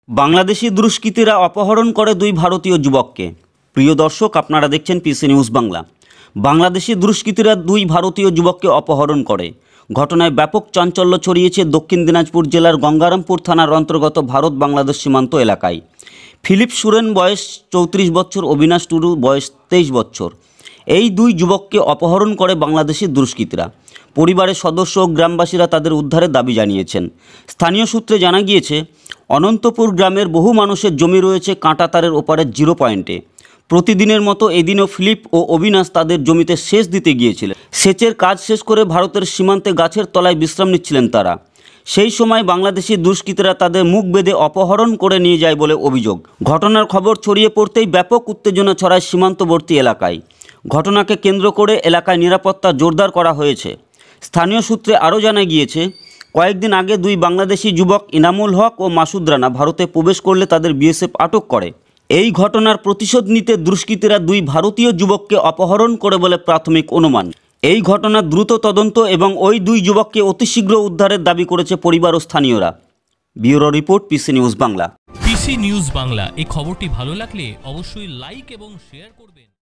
বাংলাদেশি দুষ্কৃতীরা অপহরণ করে দুই ভারতীয় যুবককে। প্রিয় দর্শক, আপনারা দেখছেন পিসি নিউজ বাংলা। বাংলাদেশি দুষ্কৃতীরা দুই ভারতীয় যুবককে অপহরণ করে। ঘটনায় ব্যাপক চাঞ্চল্য ছড়িয়েছে দক্ষিণ দিনাজপুর জেলার গঙ্গারামপুর থানার অন্তর্গত ভারত বাংলাদেশ সীমান্ত এলাকায়। ফিলিপ সুরেন বয়স 34 বছর, অবিনাশ টুডু বয়স 23 বছর। এই দুই যুবককে অপহরণ করে বাংলাদেশি দুষ্কৃতীরা। পরিবারের সদস্য ও গ্রামবাসীরা তাদের উদ্ধারের দাবি জানিয়েছেন। স্থানীয় সূত্রে জানা গিয়েছে, অনন্তপুর গ্রামের বহু মানুষের জমি রয়েছে কাঁটাতারের ওপারের 0 পয়েন্টে। প্রতিদিনের মতো এদিনও ফিলিপ ও অবিনাশ তাদের জমিতে সেচ দিতে গিয়েছিলেন। সেচের কাজ শেষ করে ভারতের সীমান্তে গাছের তলায় বিশ্রাম নিচ্ছিলেন তারা। সেই সময় বাংলাদেশি দুষ্কৃতীরা তাদের মুখ বেঁধে অপহরণ করে নিয়ে যায় বলে অভিযোগ। ঘটনার খবর ছড়িয়ে পড়তেই ব্যাপক উত্তেজনা ছড়ায় সীমান্তবর্তী এলাকায়। ঘটনাকে কেন্দ্র করে এলাকায় নিরাপত্তা জোরদার করা হয়েছে। স্থানীয় সূত্রে আরও জানা গিয়েছে, কয়েকদিন আগে দুই বাংলাদেশি যুবক ইনামুল হক ও মাসুদ রানা ভারতে প্রবেশ করলে তাদের বিএসএফ আটক করে। এই ঘটনার প্রতিশোধ নিতে দুষ্কৃতীরা দুই ভারতীয় যুবককে অপহরণ করে বলে প্রাথমিক অনুমান। এই ঘটনার দ্রুত তদন্ত এবং ওই দুই যুবককে অতি শীঘ্র উদ্ধারের দাবি করেছে পরিবার ও স্থানীয়রা। Bureau report, PC news Bangla. PC news Bangla, এই খবরটি ভালো লাগলে অবশ্যই লাইক এবং শেয়ার করবেন।